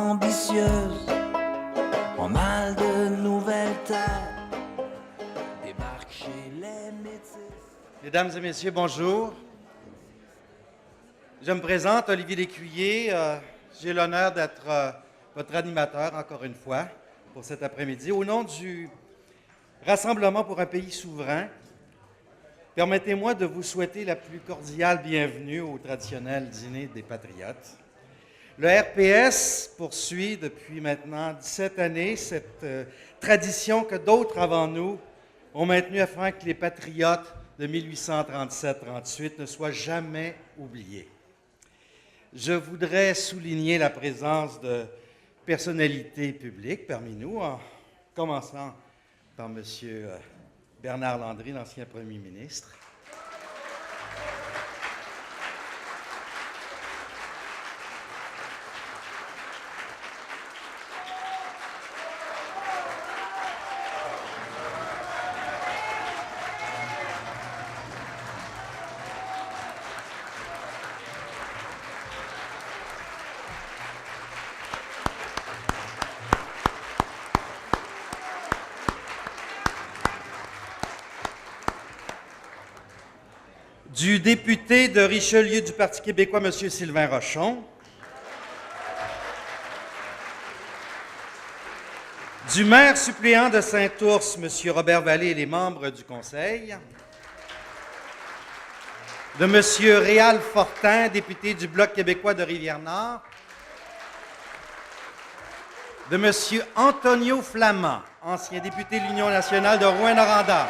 ambitieuse, en mal de nouvelles terres, débarque chez les métis. Mesdames et messieurs, bonjour. Je me présente, Olivier Lécuyer. J'ai l'honneur d'être votre animateur, encore une fois, pour cet après-midi. Au nom du Rassemblement pour un pays souverain, permettez-moi de vous souhaiter la plus cordiale bienvenue au traditionnel dîner des Patriotes. Le RPS poursuit depuis maintenant 17 années cette tradition que d'autres avant nous ont maintenue afin que les Patriotes de 1837-38 ne soient jamais oubliés. Je voudrais souligner la présence de personnalités publiques parmi nous, en commençant par M. Bernard Landry, l'ancien Premier ministre. Du député de Richelieu du Parti québécois, M. Sylvain Rochon. Du maire suppléant de Saint-Ours, M. Robert Vallée et les membres du conseil. De M. Réal Fortin, député du Bloc québécois de Rivière-Nord. De M. Antonio Flamand, ancien député de l'Union nationale de Rouyn-Noranda.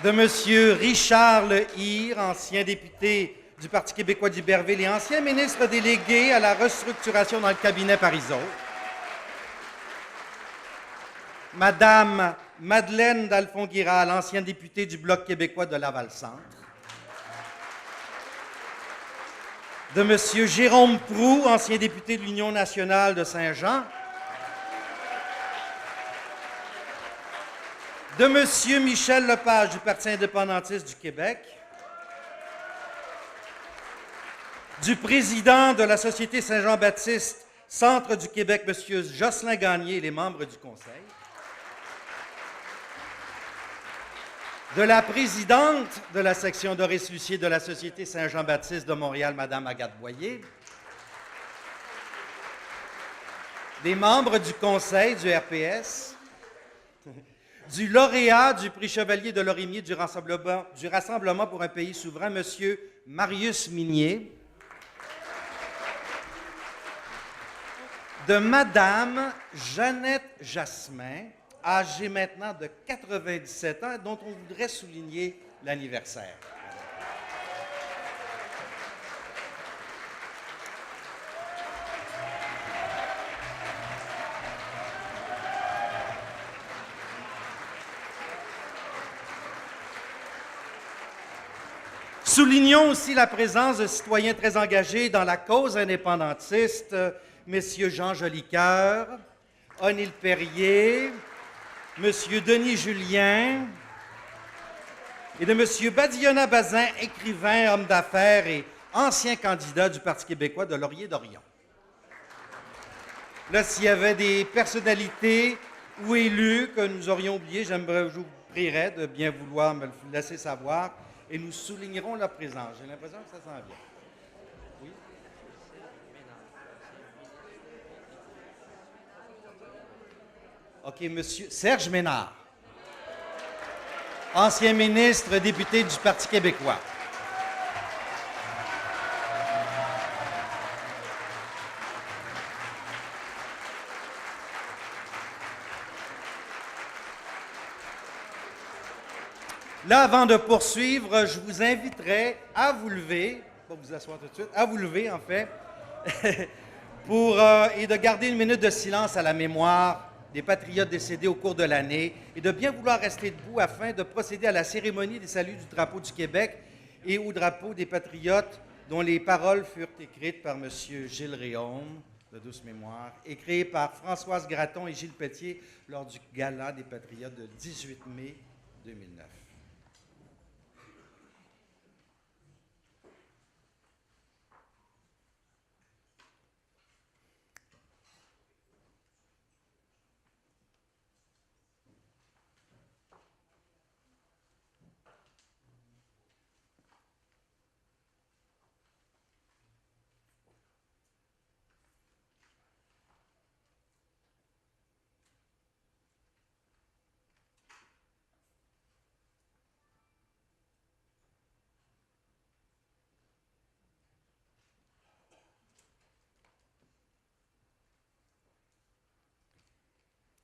De M. Richard Lehire, ancien député du Parti québécois d'Iberville et ancien ministre délégué à la restructuration dans le cabinet Parizeau. Madame Madeleine Dalphon-Guiral, ancienne députée du Bloc québécois de Laval-Centre. De M. Jérôme Proulx, ancien député de l'Union nationale de Saint-Jean. De M. Michel Lepage, du Parti indépendantiste du Québec. Du président de la Société Saint-Jean-Baptiste, Centre du Québec, M. Jocelyn Gagné et les membres du conseil. De la présidente de la section Doris-Lucier de la Société Saint-Jean-Baptiste de Montréal, Mme Agathe Boyer. Des membres du conseil du RPS. Du lauréat du prix Chevalier de Lorimier du Rassemblement pour un pays souverain, M. Marius Minier. De Mme Jeannette Jasmin, âgée maintenant de 97 ans, dont on voudrait souligner l'anniversaire. Soulignons aussi la présence de citoyens très engagés dans la cause indépendantiste, messieurs Jean Jolicoeur, O'Neill Perrier, monsieur Denis Julien et de monsieur Badiana Bazin, écrivain, homme d'affaires et ancien candidat du Parti québécois de Laurier-Dorion. Là, s'il y avait des personnalités ou élus que nous aurions oubliés, je vous prierais de bien vouloir me le laisser savoir. Et nous soulignerons leur présence. J'ai l'impression que ça s'en vient. Oui? OK, monsieur Serge Ménard, ancien ministre, député du Parti québécois. Là, avant de poursuivre, je vous inviterai à vous lever, pas vous asseoir tout de suite, à vous lever en fait, et de garder une minute de silence à la mémoire des patriotes décédés au cours de l'année et de bien vouloir rester debout afin de procéder à la cérémonie des saluts du drapeau du Québec et au drapeau des patriotes dont les paroles furent écrites par M. Gilles Réaume, de douce mémoire, et créées par Françoise Gratton et Gilles Pelletier lors du Gala des Patriotes de 18 mai 2009.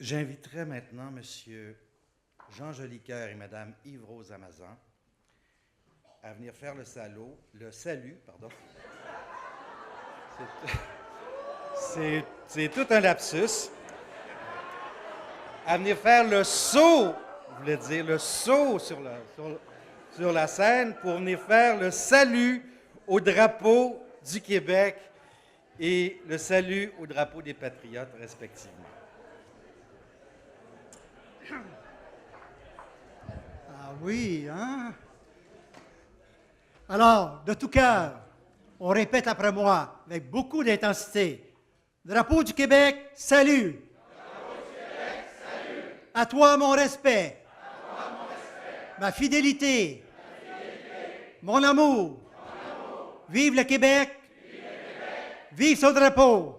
J'inviterai maintenant M. Jean Jolicoeur et Mme Yves-Rose Amazan à venir faire le salut. C'est tout un lapsus. À venir faire le saut, je voulais dire, le saut sur la scène pour venir faire le salut au drapeau du Québec et le salut au drapeau des Patriotes, respectivement. Ah oui, hein? Alors, de tout cœur, on répète après moi, avec beaucoup d'intensité. Drapeau du Québec, salut! Drapeau du Québec, salut! À toi, mon respect! Ma fidélité! Mon amour! Vive le Québec! Vive son drapeau!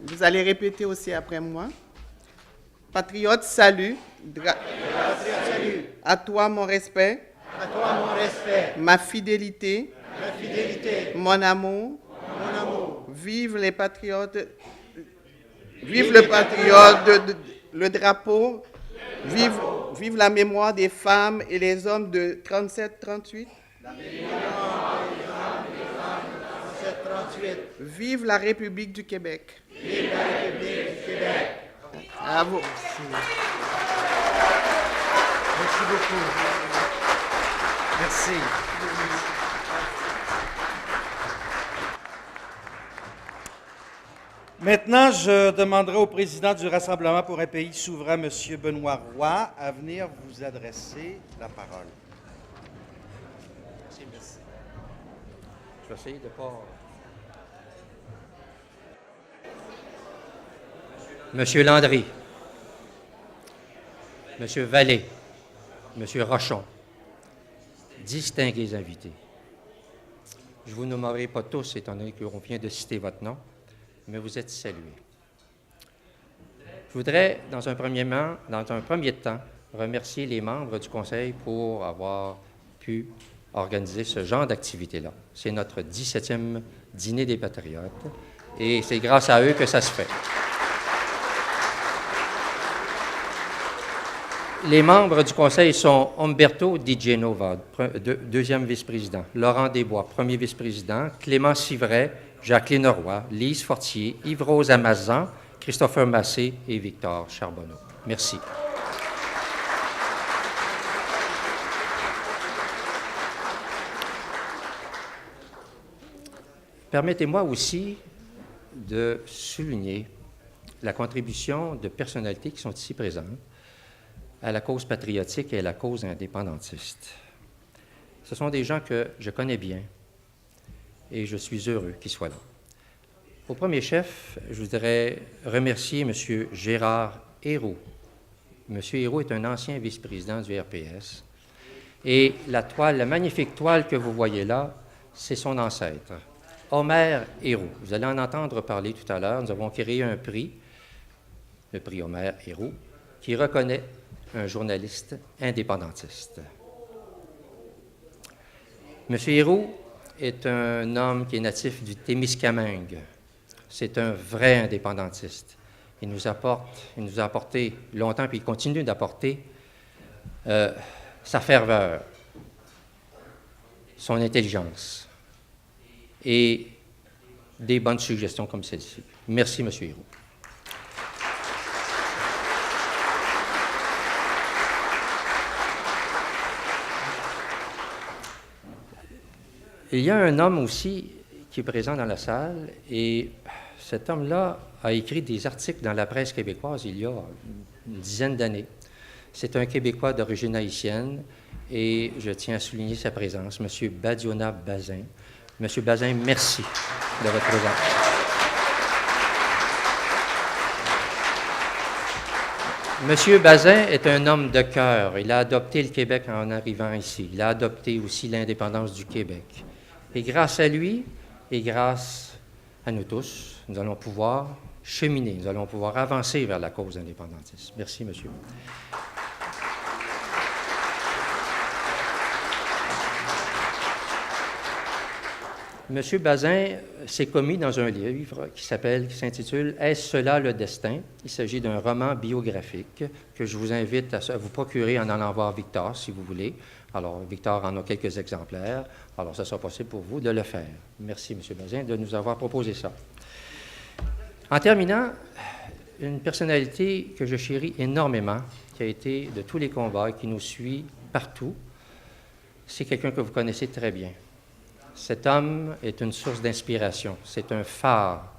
Vous allez répéter aussi après moi. Patriote, salut. Patriote, salut! À toi, mon respect. À toi, mon respect! Ma fidélité. Ma fidélité! Mon amour. Mon amour! Vive les patriotes. Vive le patriote, le drapeau. Vive la mémoire des femmes et les hommes de 37-38. Vive la République du Québec. Vive la République du Québec! À vous. Merci beaucoup. Merci. Maintenant, je demanderai au président du Rassemblement pour un pays souverain, M. Benoît Roy, à venir vous adresser la parole. Merci. Je vais essayer de pas... Monsieur Landry, Monsieur Vallée, Monsieur Rochon, distingués invités. Je ne vous nommerai pas tous, étant donné qu'on vient de citer votre nom, mais vous êtes salués. Je voudrais, dans un premier temps, remercier les membres du Conseil pour avoir pu organiser ce genre d'activité-là. C'est notre 17e dîner des Patriotes et c'est grâce à eux que ça se fait. Les membres du Conseil sont Umberto Di Genova, deuxième vice-président, Laurent Desbois, premier vice-président, Clément Civray, Jacqueline Roy, Lise Fortier, Yves-Rose Amazan, Christopher Massé et Victor Charbonneau. Merci. Permettez-moi aussi de souligner la contribution de personnalités qui sont ici présentes à la cause patriotique et à la cause indépendantiste. Ce sont des gens que je connais bien et je suis heureux qu'ils soient là. Au premier chef, je voudrais remercier M. Gérard Héroux. M. Héroux est un ancien vice-président du RPS et la magnifique toile que vous voyez là, c'est son ancêtre, Homer Héroux. Vous allez en entendre parler tout à l'heure. Nous avons créé un prix, le prix Homer Héroux, qui reconnaît un journaliste indépendantiste. M. Héroux est un homme qui est natif du Témiscamingue. C'est un vrai indépendantiste. Il nous a apporté longtemps, puis il continue d'apporter sa ferveur, son intelligence et des bonnes suggestions comme celle-ci. Merci, M. Héroux. Il y a un homme aussi qui est présent dans la salle et cet homme-là a écrit des articles dans la presse québécoise il y a une dizaine d'années. C'est un Québécois d'origine haïtienne et je tiens à souligner sa présence, M. Badiona Bazin. M. Bazin, merci de votre présence. M. Bazin est un homme de cœur. Il a adopté le Québec en arrivant ici. Il a adopté aussi l'indépendance du Québec. Et grâce à lui, et grâce à nous tous, nous allons pouvoir cheminer, nous allons pouvoir avancer vers la cause indépendantiste. Merci, monsieur. M. Bazin s'est commis dans un livre qui s'intitule « Est-ce cela le destin ?» Il s'agit d'un roman biographique que je vous invite à vous procurer en allant voir Victor, si vous voulez. Alors, Victor en a quelques exemplaires. Alors, ça sera possible pour vous de le faire. Merci, M. Bazin, de nous avoir proposé ça. En terminant, une personnalité que je chéris énormément, qui a été de tous les combats et qui nous suit partout, c'est quelqu'un que vous connaissez très bien. Cet homme est une source d'inspiration. C'est un phare.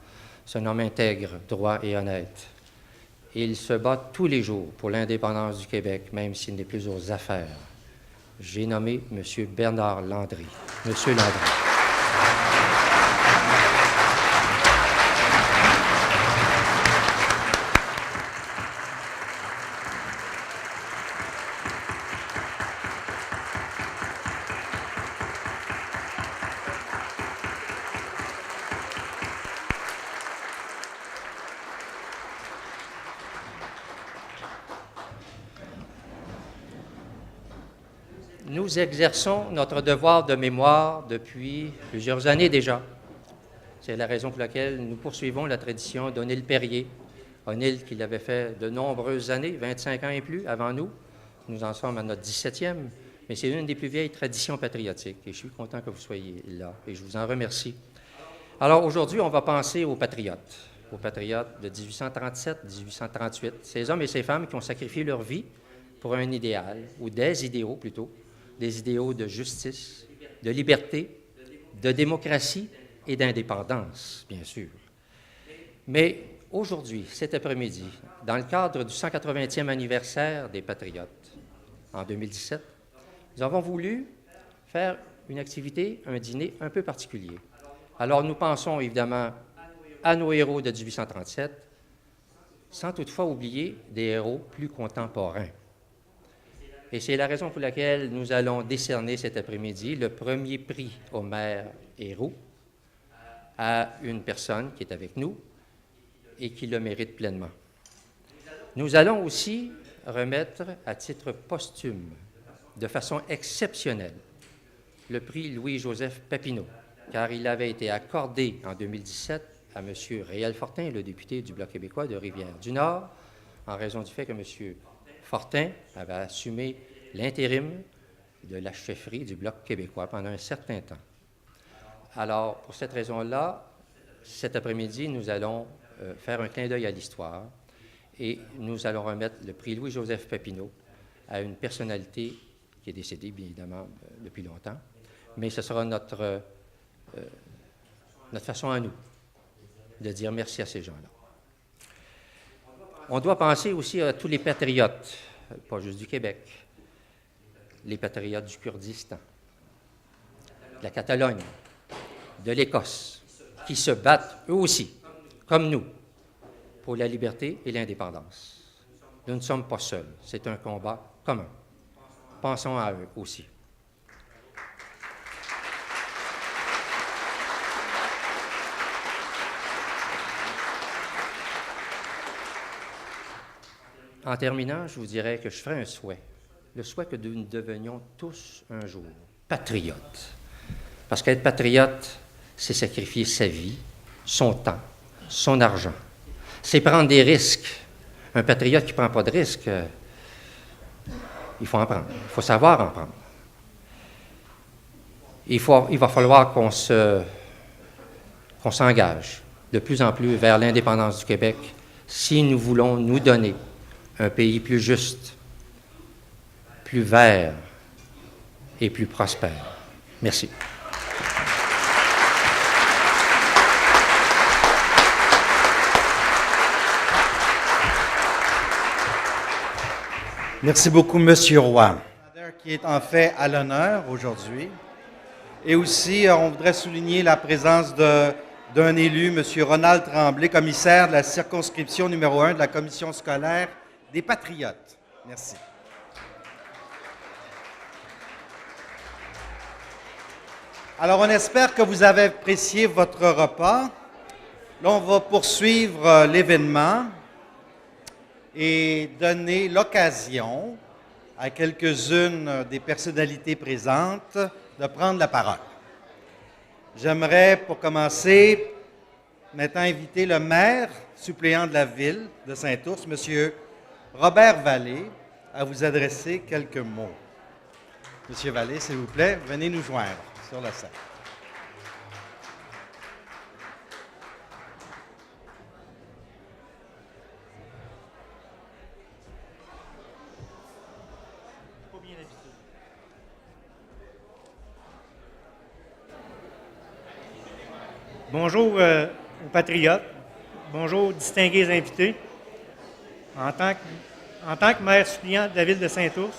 C'est un homme intègre, droit et honnête. Il se bat tous les jours pour l'indépendance du Québec, même s'il n'est plus aux affaires. J'ai nommé M. Bernard Landry. Monsieur Landry. Nous exerçons notre devoir de mémoire depuis plusieurs années déjà. C'est la raison pour laquelle nous poursuivons la tradition d'Onesle Perrier. Onesle qui l'avait fait de nombreuses années, 25 ans et plus, avant nous. Nous en sommes à notre 17e, mais c'est une des plus vieilles traditions patriotiques. Et je suis content que vous soyez là, et je vous en remercie. Alors aujourd'hui, on va penser aux patriotes de 1837-1838, ces hommes et ces femmes qui ont sacrifié leur vie pour un idéal, ou des idéaux plutôt, des idéaux de justice, de liberté, de démocratie et d'indépendance, bien sûr. Mais aujourd'hui, cet après-midi, dans le cadre du 180e anniversaire des Patriotes, en 2017, nous avons voulu faire une activité, un dîner un peu particulier. Alors, nous pensons évidemment à nos héros de 1837, sans toutefois oublier des héros plus contemporains. Et c'est la raison pour laquelle nous allons décerner cet après-midi le premier prix Homère Héroux à une personne qui est avec nous et qui le mérite pleinement. Nous allons aussi remettre à titre posthume, de façon exceptionnelle, le prix Louis-Joseph Papineau, car il avait été accordé en 2017 à M. Réal Fortin, le député du Bloc québécois de Rivière-du-Nord, en raison du fait que M. Fortin avait assumé l'intérim de la chefferie du Bloc québécois pendant un certain temps. Alors, pour cette raison-là, cet après-midi, nous allons faire un clin d'œil à l'histoire et nous allons remettre le prix Louis-Joseph Papineau à une personnalité qui est décédée, bien évidemment, depuis longtemps, mais ce sera notre façon à nous de dire merci à ces gens-là. On doit penser aussi à tous les patriotes, pas juste du Québec, les patriotes du Kurdistan, de la Catalogne, de l'Écosse, qui se battent eux aussi, comme nous, pour la liberté et l'indépendance. Nous ne sommes pas seuls, c'est un combat commun. Pensons à eux aussi. En terminant, je vous dirais que je ferai un souhait, le souhait que nous devenions tous un jour patriotes. Parce qu'être patriote, c'est sacrifier sa vie, son temps, son argent. C'est prendre des risques. Un patriote qui ne prend pas de risques, il faut en prendre. Il faut savoir en prendre. Il va falloir qu'on s'engage de plus en plus vers l'indépendance du Québec si nous voulons nous donner un pays plus juste, plus vert et plus prospère. Merci. Merci beaucoup, Monsieur Roy, qui est en fait à l'honneur aujourd'hui. Et aussi, on voudrait souligner la présence d'un élu, Monsieur Ronald Tremblay, commissaire de la circonscription numéro 1 de la Commission scolaire des Patriotes. Merci. Alors, on espère que vous avez apprécié votre repas. Là, on va poursuivre l'événement et donner l'occasion à quelques-unes des personnalités présentes de prendre la parole. J'aimerais, pour commencer, maintenant inviter le maire suppléant de la ville de Saint-Ours, M. Robert Vallée, à vous adresser quelques mots. Monsieur Vallée, s'il vous plaît, venez nous joindre sur la scène. Bonjour aux patriotes, bonjour aux distingués invités. En tant que maire suppléant de la ville de Saint-Ours,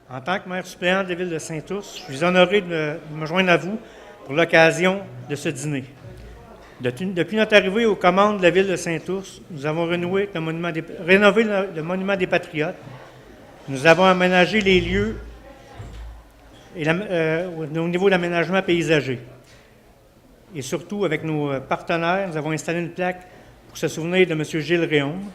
en tant que maire suppléant de la ville de Saint-Ours, je suis honoré de me joindre à vous pour l'occasion de ce dîner. Depuis notre arrivée aux commandes de la ville de Saint-Ours, nous avons rénové le monument des Patriotes. Nous avons aménagé les lieux au niveau de l'aménagement paysager. Et surtout, avec nos partenaires, nous avons installé une plaque pour se souvenir de M. Gilles Réaume.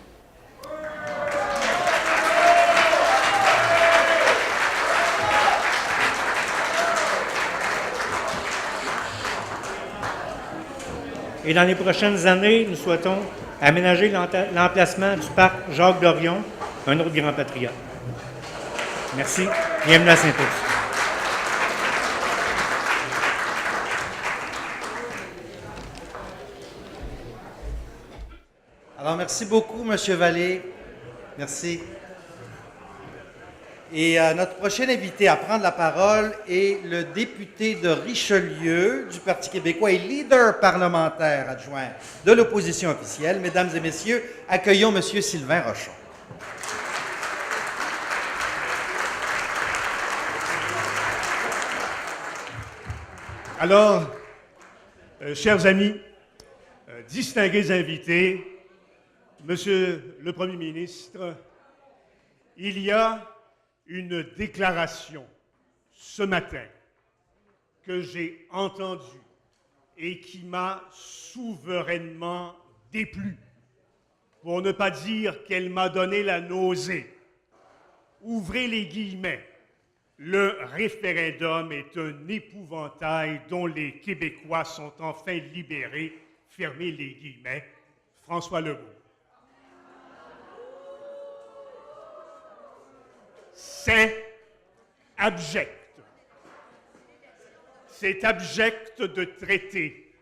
Et dans les prochaines années, nous souhaitons aménager l'emplacement du parc Jacques-Dorion, un autre grand patriote. Merci. Bienvenue à Saint-Ours. Alors, merci beaucoup, M. Vallée. Merci. Et notre prochain invité à prendre la parole est le député de Richelieu du Parti québécois et leader parlementaire adjoint de l'opposition officielle. Mesdames et messieurs, accueillons M. Sylvain Rochon. Alors, chers amis, distingués invités, Monsieur le Premier ministre, il y a une déclaration ce matin que j'ai entendue et qui m'a souverainement déplu, pour ne pas dire qu'elle m'a donné la nausée. Ouvrez les guillemets. Le référendum est un épouvantail dont les Québécois sont enfin libérés. Fermez les guillemets. François Legault. C'est abject. C'est abject de traiter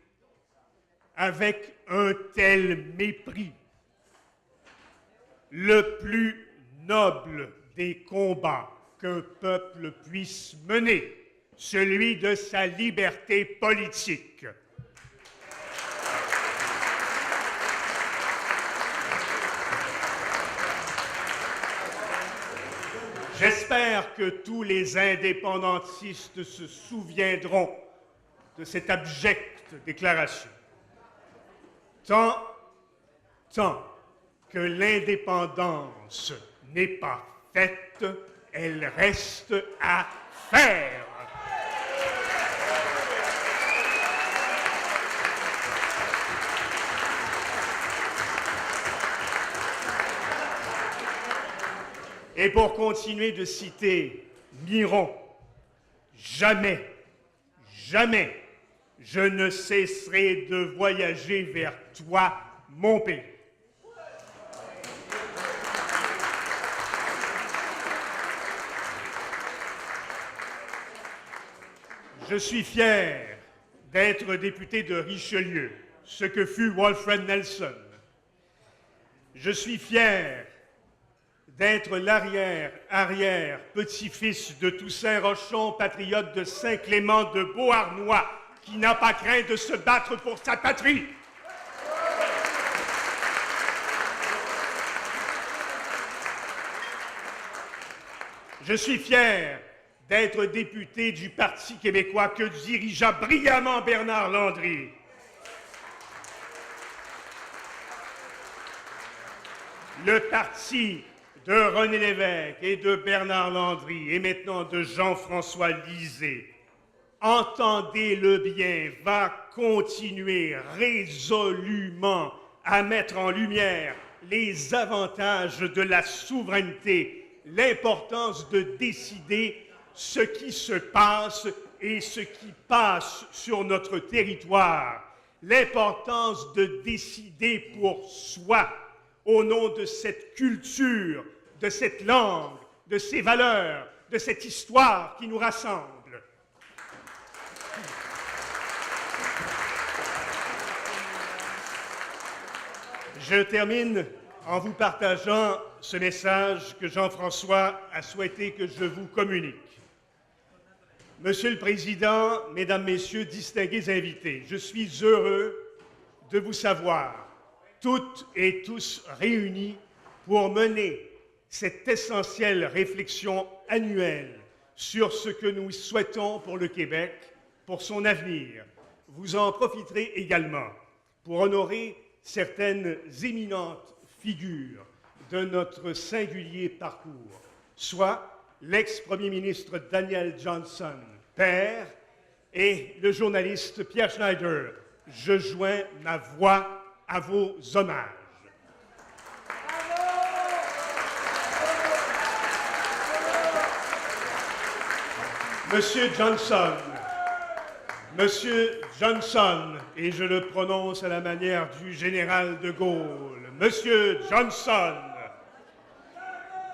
avec un tel mépris le plus noble des combats qu'un peuple puisse mener, celui de sa liberté politique. J'espère que tous les indépendantistes se souviendront de cette abjecte déclaration. Tant que l'indépendance n'est pas faite, elle reste à faire. Et pour continuer de citer Miron, jamais je ne cesserai de voyager vers toi, mon pays. Je suis fier d'être député de Richelieu, ce que fut Walfred Nelson. Je suis fier d'être l'arrière-petit-fils de Toussaint Rochon, patriote de Saint-Clément de Beauharnois, qui n'a pas craint de se battre pour sa patrie. Je suis fier d'être député du Parti québécois que dirigea brillamment Bernard Landry. le parti de René Lévesque et de Bernard Landry et maintenant de Jean-François Lisée, entendez-le bien, va continuer résolument à mettre en lumière les avantages de la souveraineté, l'importance de décider ce qui se passe et ce qui passe sur notre territoire, l'importance de décider pour soi, au nom de cette culture, de cette langue, de ces valeurs, de cette histoire qui nous rassemble. Je termine en vous partageant ce message que Jean-François a souhaité que je vous communique. Monsieur le Président, Mesdames, Messieurs, distingués invités, je suis heureux de vous savoir, toutes et tous réunis pour mener cette essentielle réflexion annuelle sur ce que nous souhaitons pour le Québec, pour son avenir. Vous en profiterez également pour honorer certaines éminentes figures de notre singulier parcours, soit l'ex-premier ministre Daniel Johnson, père, et le journaliste Pierre Schneider. Je joins ma voix à vos hommages. Monsieur Johnson, et je le prononce à la manière du général de Gaulle, Monsieur Johnson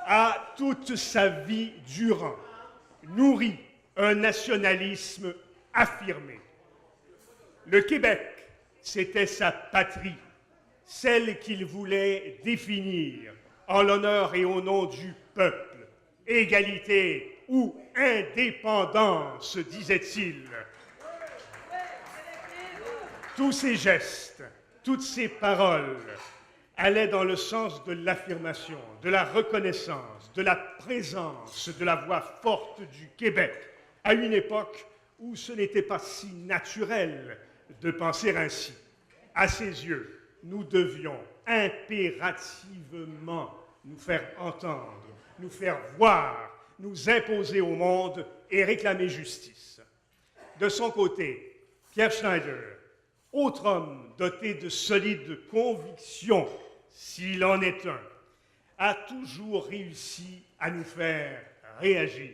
a toute sa vie durant nourri un nationalisme affirmé. Le Québec, c'était sa patrie, celle qu'il voulait définir en l'honneur et au nom du peuple. Égalité ou indépendance, disait-il. Tous ces gestes, toutes ces paroles allaient dans le sens de l'affirmation, de la reconnaissance, de la présence de la voix forte du Québec, à une époque où ce n'était pas si naturel de penser ainsi. À ses yeux, nous devions impérativement nous faire entendre, nous faire voir, nous imposer au monde et réclamer justice. De son côté, Pierre Schneider, autre homme doté de solides convictions, s'il en est un, a toujours réussi à nous faire réagir.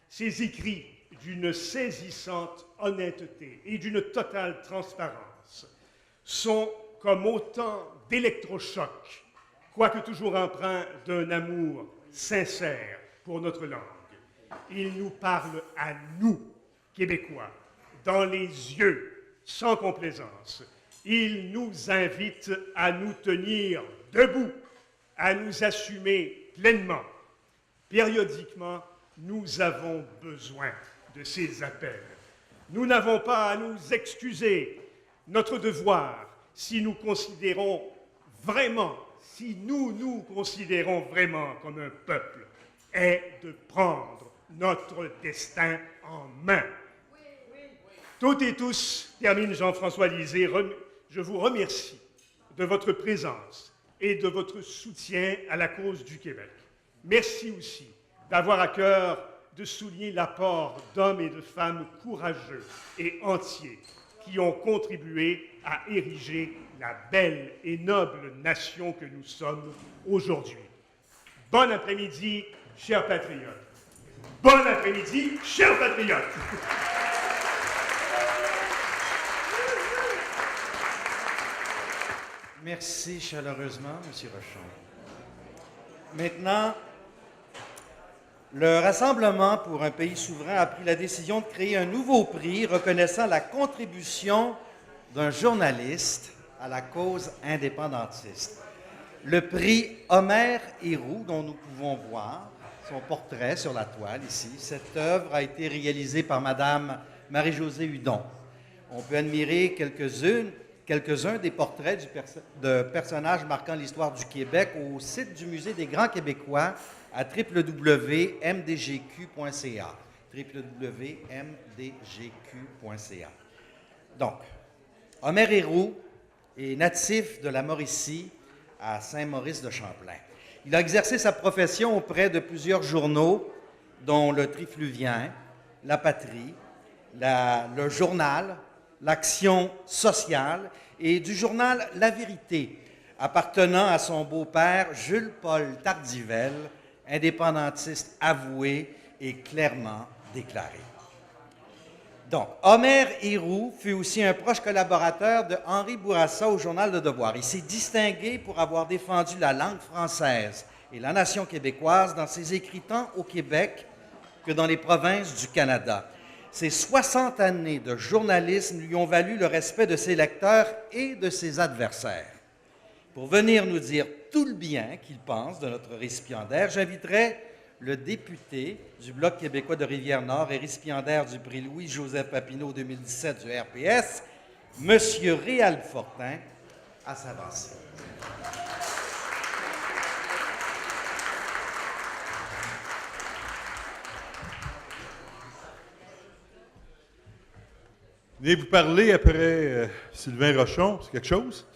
Ses écrits d'une saisissante honnêteté et d'une totale transparence sont comme autant d'électrochocs, quoique toujours empreints d'un amour sincère pour notre langue. Il nous parle à nous, Québécois, dans les yeux, sans complaisance. Il nous invite à nous tenir debout, à nous assumer pleinement. Périodiquement, nous avons besoin de ces appels. Nous n'avons pas à nous excuser. Notre devoir, si nous considérons vraiment, si nous nous considérons vraiment comme un peuple, est de prendre notre destin en main. Toutes et tous, termine Jean-François Lisée, je vous remercie de votre présence et de votre soutien à la cause du Québec. Merci aussi d'avoir à cœur de souligner l'apport d'hommes et de femmes courageux et entiers qui ont contribué à ériger la belle et noble nation que nous sommes aujourd'hui. Bon après-midi, chers patriotes. Bon après-midi, chers patriotes. Merci chaleureusement, M. Rochon. Maintenant, le Rassemblement pour un pays souverain a pris la décision de créer un nouveau prix reconnaissant la contribution d'un journaliste à la cause indépendantiste. Le prix Homer Héroux, dont nous pouvons voir son portrait sur la toile ici. Cette œuvre a été réalisée par Mme Marie-Josée Hudon. On peut admirer quelques-uns des portraits de personnages marquant l'histoire du Québec au site du Musée des Grands Québécois à www.mdgq.ca. www.mdgq.ca. Donc, Homer Héroux est natif de la Mauricie, à Saint-Maurice de Champlain. Il a exercé sa profession auprès de plusieurs journaux, dont le Trifluvien, La Patrie, le Journal, l'Action sociale et du journal La Vérité, appartenant à son beau-père Jules-Paul Tardivelle, indépendantiste avoué et clairement déclaré. Donc, Omer Héroux fut aussi un proche collaborateur de Henri Bourassa au Journal Le Devoir. Il s'est distingué pour avoir défendu la langue française et la nation québécoise dans ses écrits tant au Québec que dans les provinces du Canada. Ses 60 années de journalisme lui ont valu le respect de ses lecteurs et de ses adversaires. Pour venir nous dire tout le bien qu'il pense de notre récipiendaire, j'inviterai le député du Bloc québécois de Rivière-Nord et récipiendaire du prix Louis-Joseph Papineau 2017 du RPS, M. Réal Fortin, à s'avancer. Venez vous parler après Sylvain Rochon, c'est quelque chose?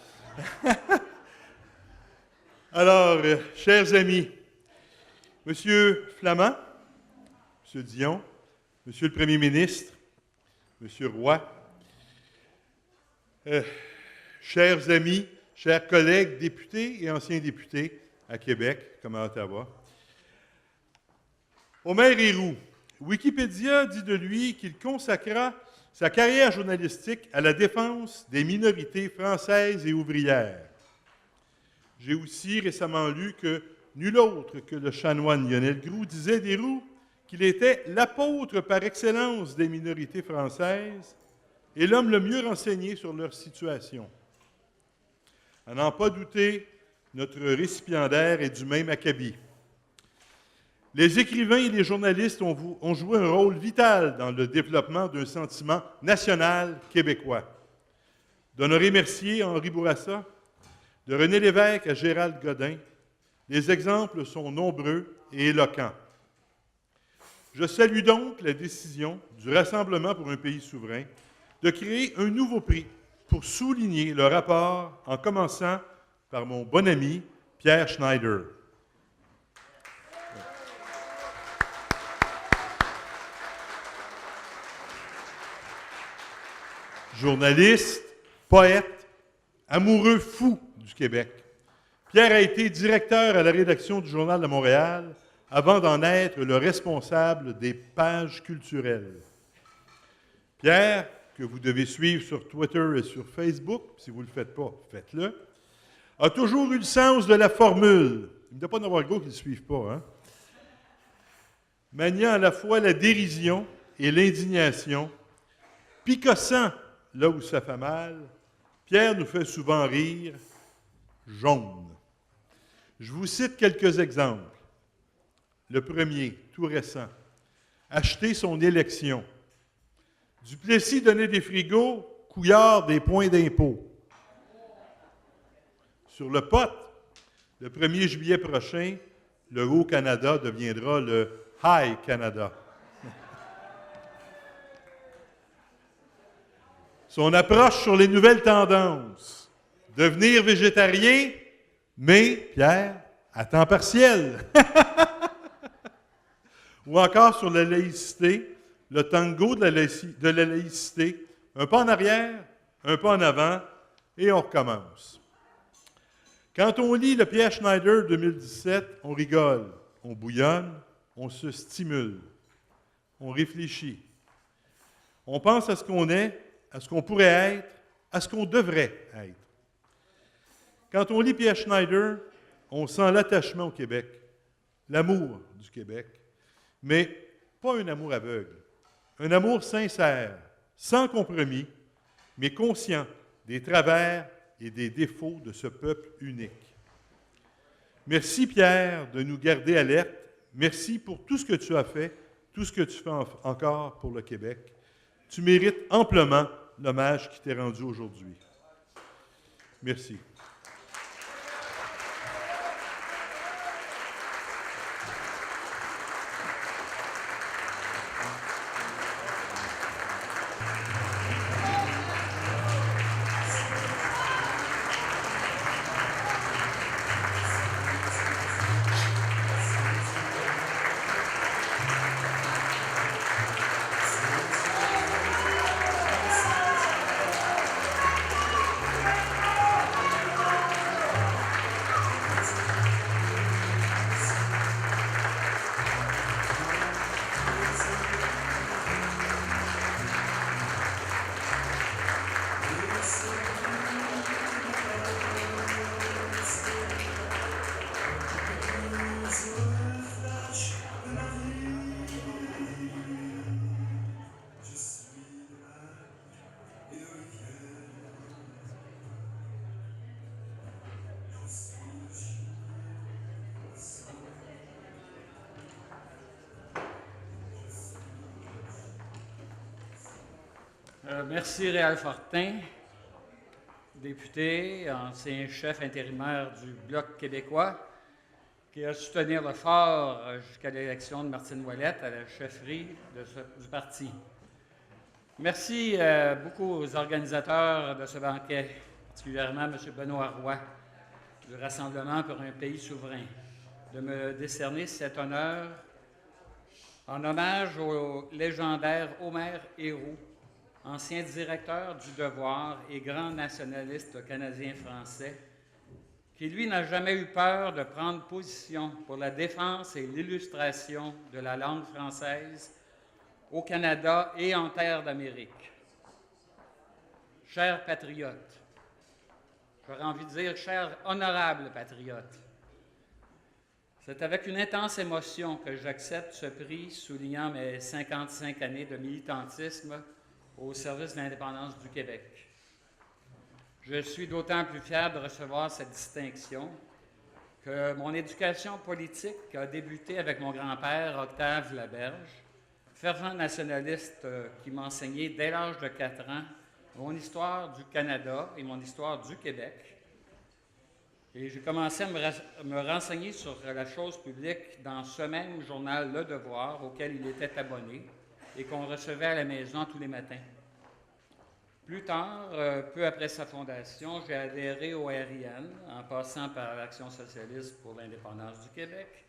Alors, chers amis, Monsieur Flamand, Monsieur Dion, Monsieur le Premier ministre, Monsieur Roy, chers amis, chers collègues députés et anciens députés à Québec comme à Ottawa, Omer Héroux, Wikipédia dit de lui qu'il consacra sa carrière journalistique à la défense des minorités françaises et ouvrières. J'ai aussi récemment lu que nul autre que le chanoine Lionel Groulx disait d'Héroux qu'il était l'apôtre par excellence des minorités françaises et l'homme le mieux renseigné sur leur situation. À n'en pas douter, notre récipiendaire est du même acabit. Les écrivains et les journalistes ont joué un rôle vital dans le développement d'un sentiment national québécois. D'Honoré Mercier à Henri Bourassa, de René Lévesque à Gérald Godin, les exemples sont nombreux et éloquents. Je salue donc la décision du Rassemblement pour un pays souverain de créer un nouveau prix pour souligner le rapport, en commençant par mon bon ami Pierre Schneider. Journaliste, poète, amoureux fou du Québec. Pierre a été directeur à la rédaction du Journal de Montréal avant d'en être le responsable des pages culturelles. Pierre, que vous devez suivre sur Twitter et sur Facebook, si vous ne le faites pas, faites-le, a toujours eu le sens de la formule. Il ne doit pas en avoir gros qui ne le suivent pas, hein? Maniant à la fois la dérision et l'indignation, picossant là où ça fait mal, Pierre nous fait souvent rire, jaune. Je vous cite quelques exemples. Le premier, tout récent, acheter son élection. Duplessis donnait des frigos, Couillard des points d'impôt. Sur le pot, le 1er juillet prochain, le Haut-Canada deviendra le High Canada. Son approche sur les nouvelles tendances. Devenir végétarien, mais, Pierre, à temps partiel. Ou encore sur la laïcité, le tango de la laïcité, un pas en arrière, un pas en avant, et on recommence. Quand on lit le Pierre Schneider 2017, on rigole, on bouillonne, on se stimule, on réfléchit. On pense à ce qu'on est, à ce qu'on pourrait être, à ce qu'on devrait être. Quand on lit Pierre Schneider, on sent l'attachement au Québec, l'amour du Québec, mais pas un amour aveugle, un amour sincère, sans compromis, mais conscient des travers et des défauts de ce peuple unique. Merci Pierre de nous garder alertes. Merci pour tout ce que tu as fait, tout ce que tu fais encore pour le Québec. Tu mérites amplement l'hommage qui t'est rendu aujourd'hui. Merci. Merci Réal Fortin, député, ancien chef intérimaire du Bloc québécois, qui a su tenir le fort jusqu'à l'élection de Martine Ouellette à la chefferie du parti. Merci beaucoup aux organisateurs de ce banquet, particulièrement M. Benoît Roy, du Rassemblement pour un pays souverain, de me décerner cet honneur en hommage au légendaire Omer Héroux, ancien directeur du Devoir et grand nationaliste canadien-français, qui, lui, n'a jamais eu peur de prendre position pour la défense et l'illustration de la langue française au Canada et en terre d'Amérique. Chers patriotes, j'aurais envie de dire chers honorables patriotes, c'est avec une intense émotion que j'accepte ce prix soulignant mes 55 années de militantisme au service de l'indépendance du Québec. Je suis d'autant plus fier de recevoir cette distinction que mon éducation politique a débuté avec mon grand-père, Octave Laberge, fervent nationaliste qui m'a enseigné dès l'âge de 4 ans mon histoire du Canada et mon histoire du Québec. Et j'ai commencé à me renseigner sur la chose publique dans ce même journal Le Devoir, auquel il était abonné et qu'on recevait à la maison tous les matins. Plus tard, peu après sa fondation, j'ai adhéré au RIN, en passant par l'Action socialiste pour l'indépendance du Québec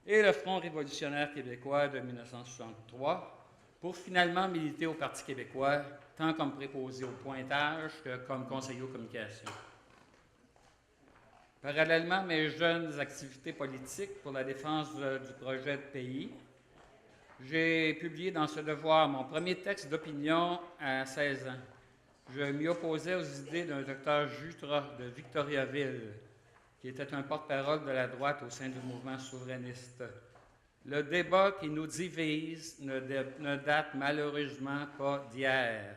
et le Front révolutionnaire québécois de 1963, pour finalement militer au Parti québécois, tant comme préposé au pointage que comme conseiller aux communications. Parallèlement à mes jeunes activités politiques pour la défense du projet de pays, j'ai publié dans ce devoir mon premier texte d'opinion à 16 ans. Je m'y opposais aux idées d'un docteur Jutras de Victoriaville, qui était un porte-parole de la droite au sein du mouvement souverainiste. Le débat qui nous divise ne date malheureusement pas d'hier.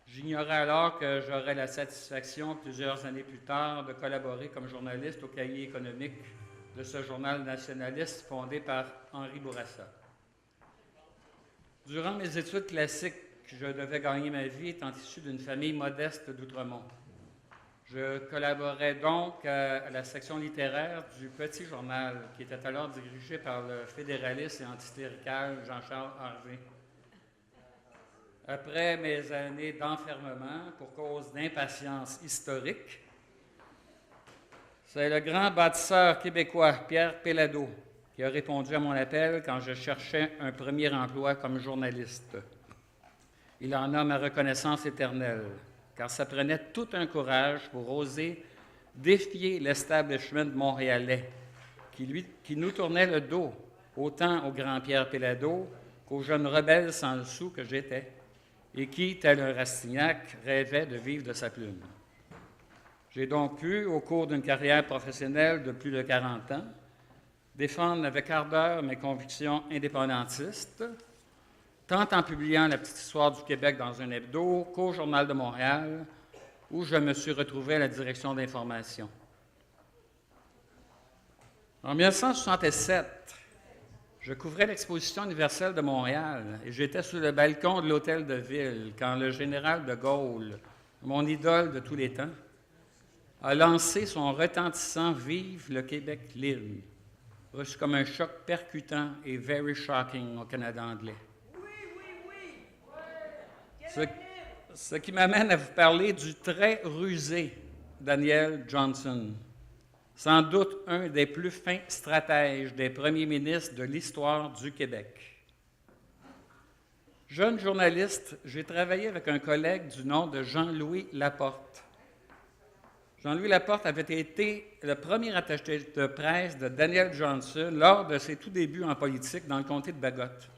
J'ignorais alors que j'aurais la satisfaction, plusieurs années plus tard, de collaborer comme journaliste au cahier économique de ce journal nationaliste fondé par Henri Bourassa. Durant mes études classiques, je devais gagner ma vie étant issu d'une famille modeste d'Outremont. Je collaborais donc à la section littéraire du Petit Journal, qui était alors dirigé par le fédéraliste et anticlérical Jean-Charles Harvey. Après mes années d'enfermement pour cause d'impatience historique, c'est le grand bâtisseur québécois Pierre Péladeau qui a répondu à mon appel quand je cherchais un premier emploi comme journaliste. Il en a ma reconnaissance éternelle, car ça prenait tout un courage pour oser défier l'establishment montréalais, qui nous tournait le dos, autant au grand Pierre Péladeau qu'au jeune rebelle sans le sou que j'étais, et qui, tel un Rastignac, rêvait de vivre de sa plume. J'ai donc pu, au cours d'une carrière professionnelle de plus de 40 ans, défendre avec ardeur mes convictions indépendantistes, tant en publiant La petite histoire du Québec dans un hebdo qu'au Journal de Montréal, où je me suis retrouvé à la direction d'information. En 1967, je couvrais l'Exposition universelle de Montréal et j'étais sur le balcon de l'Hôtel de Ville quand le général de Gaulle, mon idole de tous les temps, a lancé son retentissant « Vive le Québec libre », reçu comme un choc percutant et « very shocking » au Canada anglais. Ce qui m'amène à vous parler du très rusé Daniel Johnson, sans doute un des plus fins stratèges des premiers ministres de l'histoire du Québec. Jeune journaliste, j'ai travaillé avec un collègue du nom de Jean-Louis Laporte. Jean-Louis Laporte avait été le premier attaché de presse de Daniel Johnson lors de ses tout débuts en politique dans le comté de Bagotte.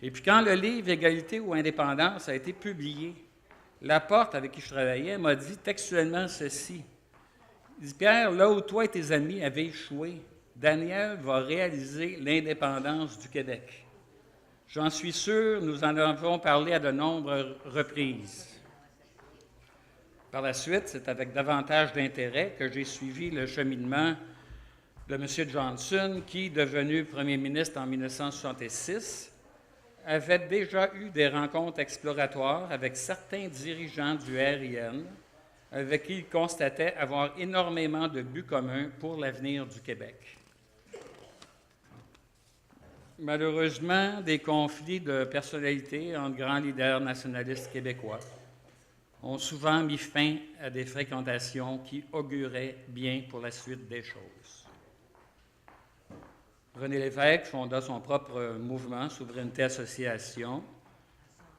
Et puis quand le livre « Égalité ou indépendance » a été publié, Laporte, avec qui je travaillais, m'a dit textuellement ceci. Il dit « Pierre, là où toi et tes amis avaient échoué, Daniel va réaliser l'indépendance du Québec. J'en suis sûr, nous en avons parlé à de nombreuses reprises. » Par la suite, c'est avec davantage d'intérêt que j'ai suivi le cheminement de M. Johnson, qui, devenu premier ministre en 1966, avait déjà eu des rencontres exploratoires avec certains dirigeants du RIN, avec qui il constatait avoir énormément de buts communs pour l'avenir du Québec. Malheureusement, des conflits de personnalité entre grands leaders nationalistes québécois ont souvent mis fin à des fréquentations qui auguraient bien pour la suite des choses. René Lévesque fonda son propre mouvement, Souveraineté Association,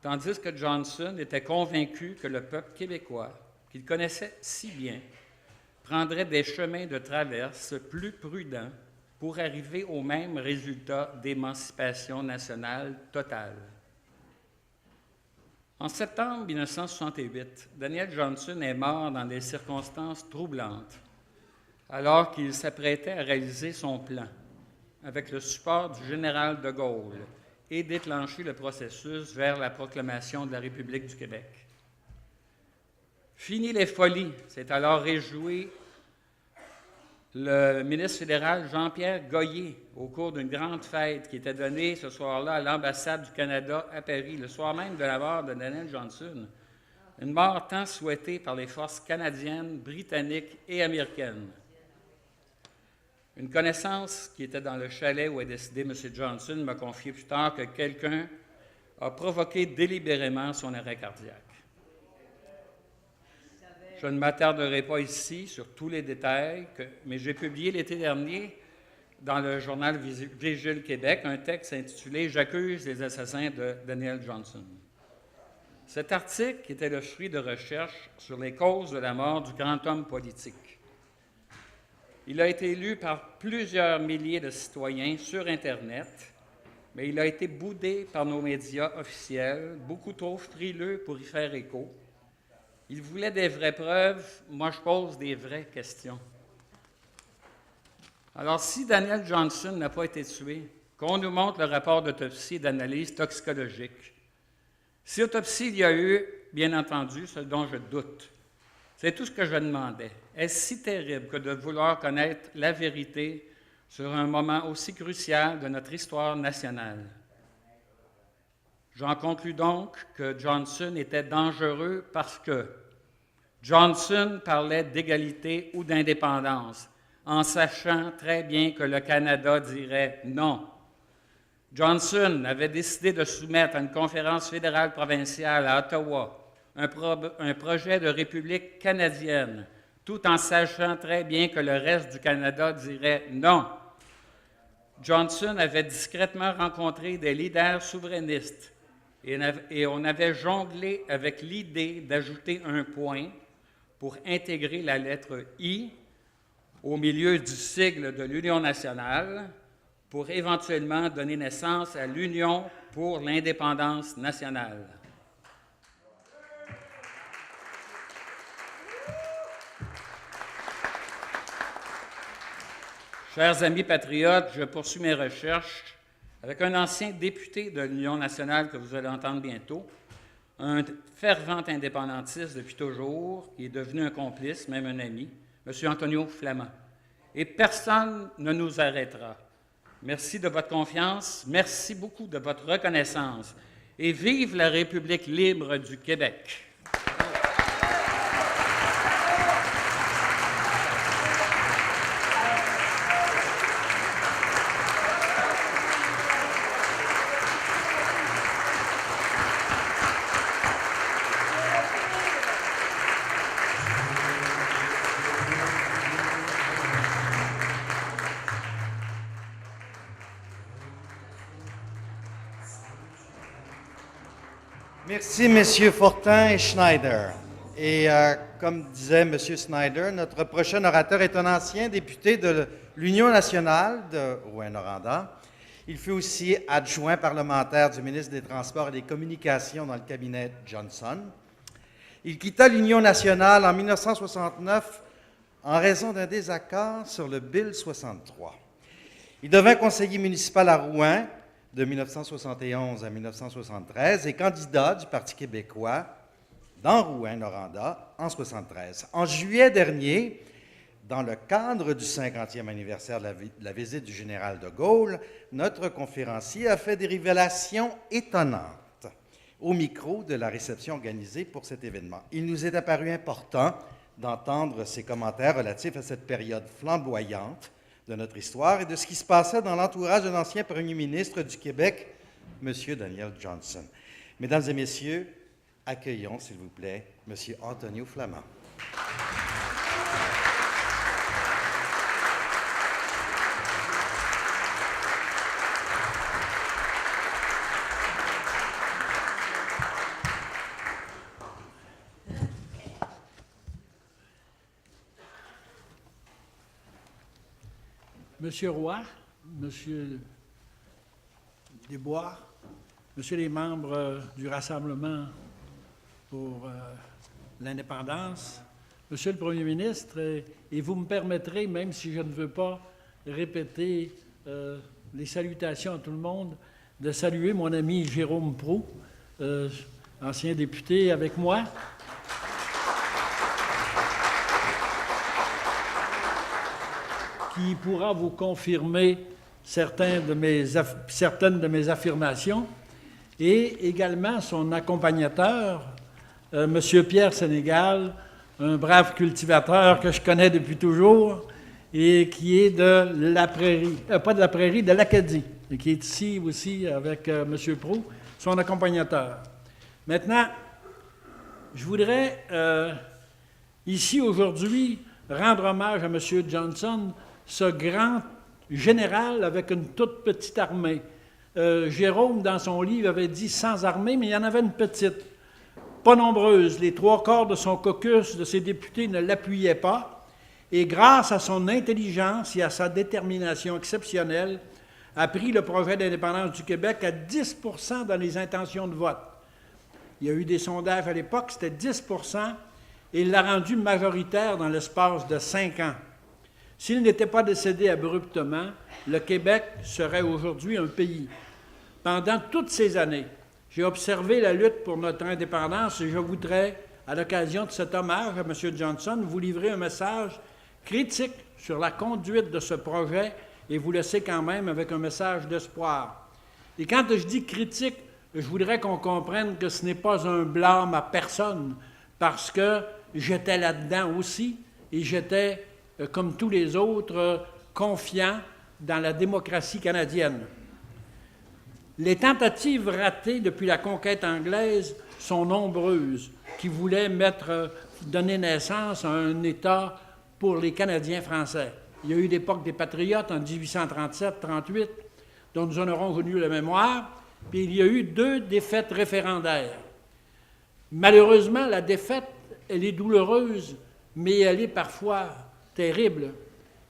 tandis que Johnson était convaincu que le peuple québécois, qu'il connaissait si bien, prendrait des chemins de traverse plus prudents pour arriver au même résultat d'émancipation nationale totale. En septembre 1968, Daniel Johnson est mort dans des circonstances troublantes, alors qu'il s'apprêtait à réaliser son plan, avec le support du général de Gaulle, et déclencher le processus vers la proclamation de la République du Québec. Fini les folies, s'est alors réjoui le ministre fédéral Jean-Pierre Goyer au cours d'une grande fête qui était donnée ce soir-là à l'ambassade du Canada à Paris, le soir même de la mort de Daniel Johnson, une mort tant souhaitée par les forces canadiennes, britanniques et américaines. Une connaissance qui était dans le chalet où est décédé M. Johnson m'a confié plus tard que quelqu'un a provoqué délibérément son arrêt cardiaque. Je ne m'attarderai pas ici sur tous les détails, mais j'ai publié l'été dernier dans le journal Vigile Québec un texte intitulé « J'accuse les assassins de Daniel Johnson ». Cet article était le fruit de recherches sur les causes de la mort du grand homme politique. Il a été lu par plusieurs milliers de citoyens sur Internet, mais il a été boudé par nos médias officiels, beaucoup trop frileux pour y faire écho. Il voulait des vraies preuves, moi je pose des vraies questions. Alors, si Daniel Johnson n'a pas été tué, qu'on nous montre le rapport d'autopsie et d'analyse toxicologique. Si autopsie il y a eu, bien entendu, ce dont je doute. C'est tout ce que je demandais. Est-ce si terrible que de vouloir connaître la vérité sur un moment aussi crucial de notre histoire nationale? J'en conclus donc que Johnson était dangereux parce que Johnson parlait d'égalité ou d'indépendance, en sachant très bien que le Canada dirait non. Johnson avait décidé de soumettre à une conférence fédérale provinciale à Ottawa un projet de république canadienne, tout en sachant très bien que le reste du Canada dirait non. Johnson avait discrètement rencontré des leaders souverainistes et on avait jonglé avec l'idée d'ajouter un point pour intégrer la lettre I au milieu du sigle de l'Union nationale pour éventuellement donner naissance à l'Union pour l'indépendance nationale. Chers amis patriotes, je poursuis mes recherches avec un ancien député de l'Union nationale que vous allez entendre bientôt, un fervent indépendantiste depuis toujours, qui est devenu un complice, même un ami, M. Antonio Flamand. Et personne ne nous arrêtera. Merci de votre confiance, merci beaucoup de votre reconnaissance, et vive la République libre du Québec. Merci, Messieurs Fortin et Schneider. Et comme disait M. Snyder, notre prochain orateur est un ancien député de l'Union nationale de Rouyn-Noranda. Il fut aussi adjoint parlementaire du ministre des Transports et des Communications dans le cabinet Johnson. Il quitta l'Union nationale en 1969 en raison d'un désaccord sur le Bill 63. Il devint conseiller municipal à Rouen de 1971 à 1973 et candidat du Parti québécois dans Rouyn-Noranda en 1973. En juillet dernier, Dans le cadre du 50e anniversaire de la visite du général de Gaulle, notre conférencier a fait des révélations étonnantes au micro de la réception organisée pour cet événement. Il nous est apparu important d'entendre ses commentaires relatifs à cette période flamboyante de notre histoire et de ce qui se passait dans l'entourage de l'ancien premier ministre du Québec, M. Daniel Johnson. Mesdames et messieurs, accueillons, s'il vous plaît, M. Antonio Flamand. Monsieur Roy, Monsieur Desbois, Monsieur les membres du Rassemblement pour l'indépendance, Monsieur le Premier ministre, et vous me permettrez, même si je ne veux pas répéter les salutations à tout le monde, de saluer mon ami Jérôme Proulx, ancien député avec moi. Qui pourra vous confirmer certaines de mes affirmations, et également son accompagnateur, M. Pierre Sénégal, un brave cultivateur que je connais depuis toujours et qui est de la Prairie, pas de la Prairie, de l'Acadie, et qui est ici aussi avec M. Proulx, son accompagnateur. Maintenant, je voudrais ici aujourd'hui rendre hommage à M. Johnson, ce grand général avec une toute petite armée. Jérôme, dans son livre, avait dit 100 armées, mais il y en avait une petite, pas nombreuse. Les 3/4 de son caucus, de ses députés, ne l'appuyaient pas. Et grâce à son intelligence et à sa détermination exceptionnelle, a pris le projet d'indépendance du Québec à 10 % dans les intentions de vote. Il y a eu des sondages à l'époque, c'était 10 % et il l'a rendu majoritaire dans l'espace de 5 ans. S'il n'était pas décédé abruptement, le Québec serait aujourd'hui un pays. Pendant toutes ces années, j'ai observé la lutte pour notre indépendance et je voudrais, à l'occasion de cet hommage à M. Johnson, vous livrer un message critique sur la conduite de ce projet et vous laisser quand même avec un message d'espoir. Et quand je dis critique, je voudrais qu'on comprenne que ce n'est pas un blâme à personne, parce que j'étais là-dedans aussi et j'étais comme tous les autres, confiants dans la démocratie canadienne. Les tentatives ratées depuis la conquête anglaise sont nombreuses, qui voulaient donner naissance à un État pour les Canadiens français. Il y a eu l'époque des Patriotes en 1837-38, dont nous en aurons connu la mémoire, puis il y a eu 2 défaites référendaires. Malheureusement, la défaite, elle est douloureuse, mais elle est parfois terrible,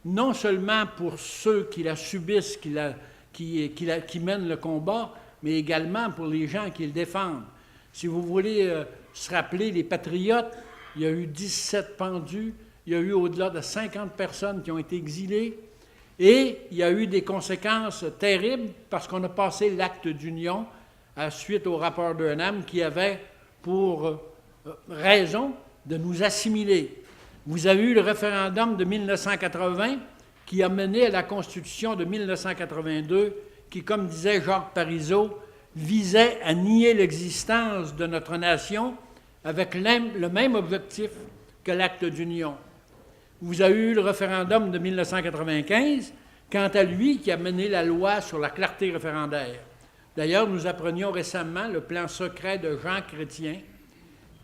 non seulement pour ceux qui la subissent, qui mènent le combat, mais également pour les gens qui le défendent. Si vous voulez se rappeler, les Patriotes, il y a eu 17 pendus, il y a eu au-delà de 50 personnes qui ont été exilées, et il y a eu des conséquences terribles parce qu'on a passé l'acte d'union suite au rapport d'Urnham qui avait pour raison de nous assimiler. Vous avez eu le référendum de 1980 qui a mené à la Constitution de 1982 qui, comme disait Jacques Parizeau, visait à nier l'existence de notre nation avec le même objectif que l'acte d'union. Vous avez eu le référendum de 1995, quant à lui, qui a mené la loi sur la clarté référendaire. D'ailleurs, nous apprenions récemment le plan secret de Jean Chrétien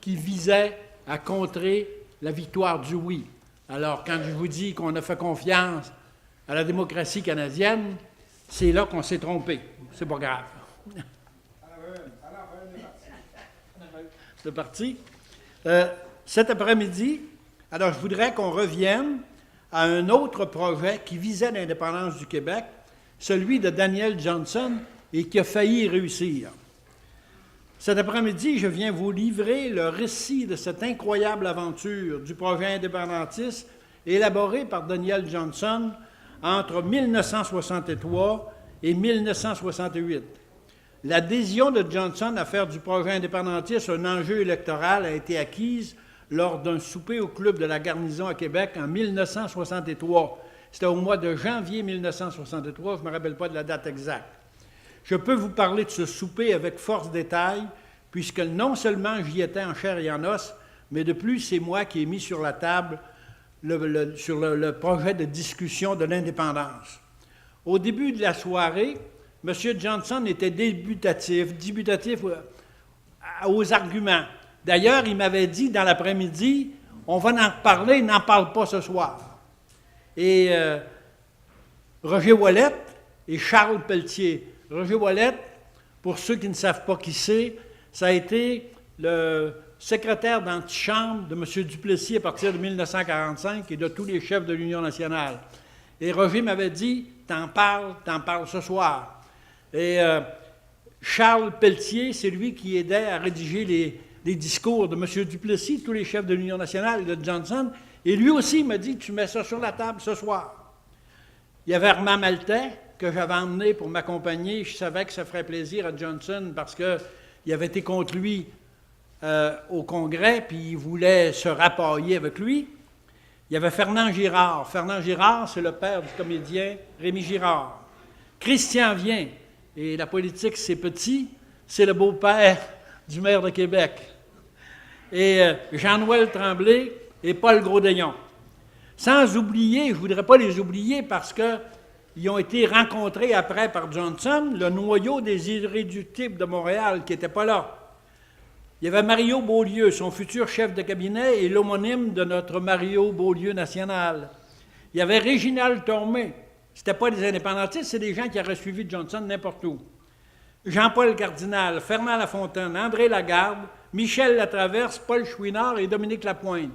qui visait à contrer la victoire du oui. Alors, quand je vous dis qu'on a fait confiance à la démocratie canadienne, c'est là qu'on s'est trompé. C'est pas grave. C'est parti. Cet après-midi, alors je voudrais qu'on revienne à un autre projet qui visait l'indépendance du Québec, celui de Daniel Johnson, et qui a failli réussir. Cet après-midi, je viens vous livrer le récit de cette incroyable aventure du projet indépendantiste élaboré par Daniel Johnson entre 1963 et 1968. L'adhésion de Johnson à faire du projet indépendantiste un enjeu électoral a été acquise lors d'un souper au Club de la Garnison à Québec en 1963. C'était au mois de janvier 1963, je ne me rappelle pas de la date exacte. Je peux vous parler de ce souper avec force détail, puisque non seulement j'y étais en chair et en os, mais de plus, c'est moi qui ai mis sur la table le projet de discussion de l'indépendance. Au début de la soirée, M. Johnson était débutatif aux arguments. D'ailleurs, il m'avait dit dans l'après-midi, on va en reparler, n'en parle pas ce soir. Et Roger Ouellette et Charles Pelletier. Roger Ouellette, pour ceux qui ne savent pas qui c'est, ça a été le secrétaire d'antichambre de M. Duplessis à partir de 1945 et de tous les chefs de l'Union nationale. Et Roger m'avait dit, t'en parles ce soir. Et Charles Pelletier, c'est lui qui aidait à rédiger les discours de M. Duplessis, tous les chefs de l'Union nationale et de Johnson. Et lui aussi m'a dit, tu mets ça sur la table ce soir. Il y avait Armand Maltais, que j'avais emmené pour m'accompagner. Je savais que ça ferait plaisir à Johnson parce qu'il avait été contre lui au Congrès, puis il voulait se rapailler avec lui. Il y avait Fernand Girard. Fernand Girard, c'est le père du comédien Rémi Girard. Christian Vien, et la politique, c'est petit, c'est le beau-père du maire de Québec. Et Jean-Noël Tremblay et Paul Grosdaillon. Sans oublier, je ne voudrais pas les oublier parce qu'ils ont été rencontrés après par Johnson, le noyau des Irréductibles de Montréal, qui n'était pas là. Il y avait Mario Beaulieu, son futur chef de cabinet et l'homonyme de notre Mario Beaulieu national. Il y avait Réginald Tormé. Ce n'était pas des indépendantistes, c'est des gens qui auraient suivi Johnson n'importe où. Jean-Paul Cardinal, Fernand Lafontaine, André Lagarde, Michel Latraverse, Paul Chouinard et Dominique Lapointe.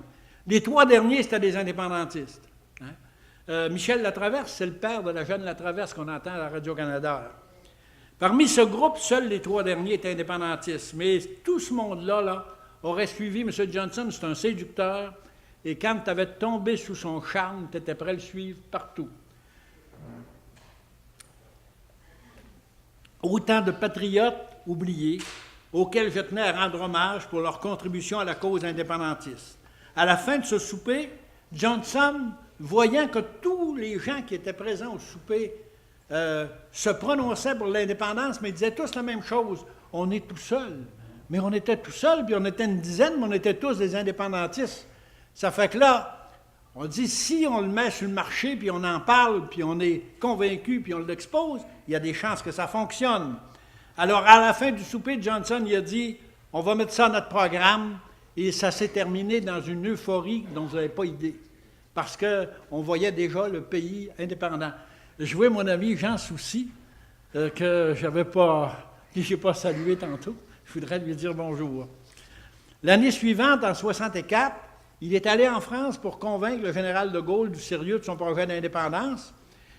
Les trois derniers, c'était des indépendantistes. Michel Latraverse, c'est le père de la jeune Latraverse qu'on entend à la Radio-Canada. Parmi ce groupe, seuls les trois derniers étaient indépendantistes. Mais tout ce monde-là aurait suivi M. Johnson, c'est un séducteur, et quand tu avais tombé sous son charme, tu étais prêt à le suivre partout. Autant de patriotes oubliés, auxquels je tenais à rendre hommage pour leur contribution à la cause indépendantiste. À la fin de ce souper, Johnson, voyant que tous les gens qui étaient présents au souper se prononçaient pour l'indépendance, mais ils disaient tous la même chose. On est tout seul. Mais on était tout seul, puis on était une dizaine, mais on était tous des indépendantistes. Ça fait que là, on dit, si on le met sur le marché, puis on en parle, puis on est convaincu, puis on l'expose, il y a des chances que ça fonctionne. Alors, à la fin du souper, Johnson, il a dit, on va mettre ça à notre programme, et ça s'est terminé dans une euphorie dont vous n'avez pas idée, parce qu'on voyait déjà le pays indépendant. Je vois mon ami Jean Soucy, que je n'ai pas salué tantôt. Je voudrais lui dire bonjour. L'année suivante, en 1964, il est allé en France pour convaincre le général de Gaulle du sérieux de son projet d'indépendance,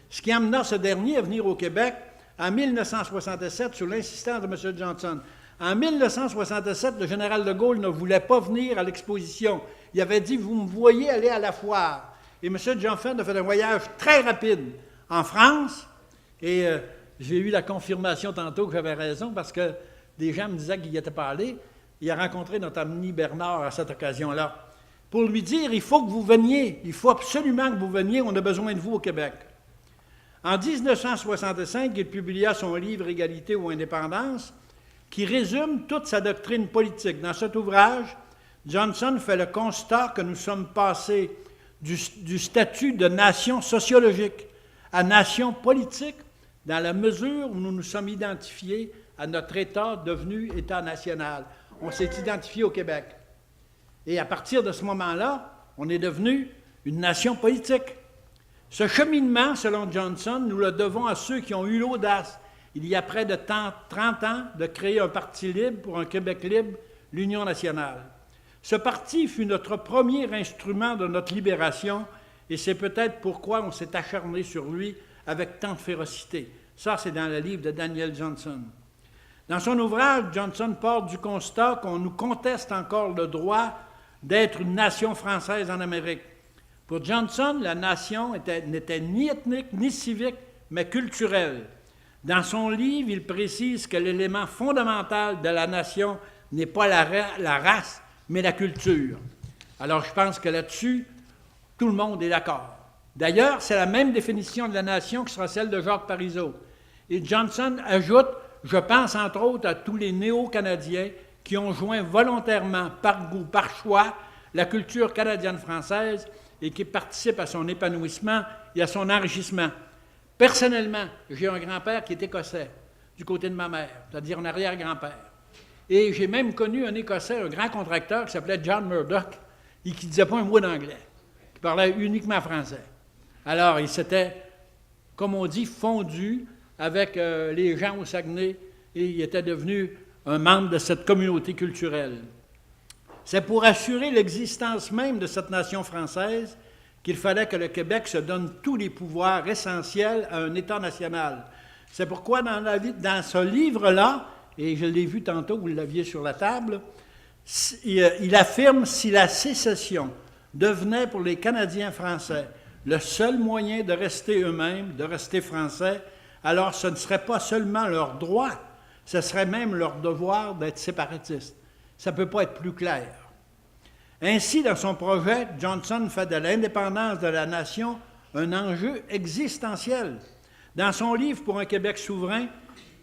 ce qui amena ce dernier à venir au Québec en 1967 sur l'insistance de M. Johnson. En 1967, le général de Gaulle ne voulait pas venir à l'exposition. Il avait dit « Vous me voyez aller à la foire ». Et M. Johnson a fait un voyage très rapide en France, et j'ai eu la confirmation tantôt que j'avais raison, parce que des gens me disaient qu'il n'y était pas allé. Il a rencontré notre ami Bernard à cette occasion-là, pour lui dire « Il faut que vous veniez, il faut absolument que vous veniez, on a besoin de vous au Québec ». En 1965, il publia son livre « Égalité ou indépendance », qui résume toute sa doctrine politique. Dans cet ouvrage, Johnson fait le constat que nous sommes passés du statut de nation sociologique à nation politique, dans la mesure où nous nous sommes identifiés à notre État devenu État national. On s'est identifié au Québec. Et à partir de ce moment-là, on est devenu une nation politique. Ce cheminement, selon Johnson, nous le devons à ceux qui ont eu l'audace, il y a près de 30 ans, de créer un parti libre pour un Québec libre, l'Union nationale. Ce parti fut notre premier instrument de notre libération, et c'est peut-être pourquoi on s'est acharné sur lui avec tant de férocité. Ça, c'est dans le livre de Daniel Johnson. Dans son ouvrage, Johnson part du constat qu'on nous conteste encore le droit d'être une nation française en Amérique. Pour Johnson, la nation n'était ni ethnique ni civique, mais culturelle. Dans son livre, il précise que l'élément fondamental de la nation n'est pas la race, mais la culture. Alors, je pense que là-dessus, tout le monde est d'accord. D'ailleurs, c'est la même définition de la nation qui sera celle de Jacques Parizeau. Et Johnson ajoute, je pense entre autres à tous les néo-Canadiens qui ont joint volontairement, par goût, par choix, la culture canadienne-française et qui participent à son épanouissement et à son enrichissement. Personnellement, j'ai un grand-père qui est écossais, du côté de ma mère, c'est-à-dire un arrière-grand-père. Et j'ai même connu un Écossais, un grand contracteur qui s'appelait John Murdoch, et qui ne disait pas un mot d'anglais, qui parlait uniquement français. Alors, il s'était, comme on dit, fondu avec les gens au Saguenay, et il était devenu un membre de cette communauté culturelle. C'est pour assurer l'existence même de cette nation française qu'il fallait que le Québec se donne tous les pouvoirs essentiels à un État national. C'est pourquoi dans ce livre-là, et je l'ai vu tantôt, vous l'aviez sur la table, il affirme si la sécession devenait pour les Canadiens français le seul moyen de rester eux-mêmes, de rester français, alors ce ne serait pas seulement leur droit, ce serait même leur devoir d'être séparatistes. Ça ne peut pas être plus clair. Ainsi, dans son projet, Johnson fait de l'indépendance de la nation un enjeu existentiel. Dans son livre « Pour un Québec souverain »,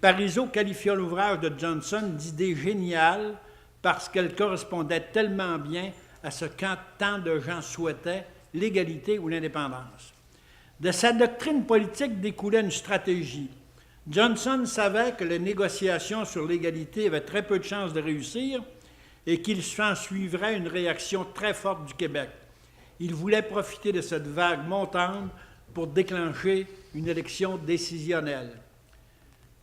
Parizeau qualifia l'ouvrage de Johnson d'idée géniale parce qu'elle correspondait tellement bien à ce que tant de gens souhaitaient, l'égalité ou l'indépendance. De sa doctrine politique découlait une stratégie. Johnson savait que les négociations sur l'égalité avaient très peu de chances de réussir et qu'il s'en suivrait une réaction très forte du Québec. Il voulait profiter de cette vague montante pour déclencher une élection décisionnelle.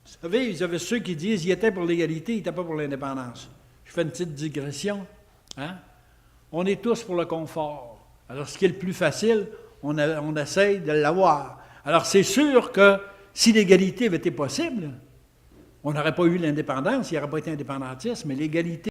Vous savez, il y avait ceux qui disent qu'il était pour l'égalité, il n'était pas pour l'indépendance. Je fais une petite digression. Hein? On est tous pour le confort. Alors, ce qui est le plus facile, on essaye de l'avoir. Alors, c'est sûr que si l'égalité avait été possible, on n'aurait pas eu l'indépendance, il n'y aurait pas été indépendantiste, mais l'égalité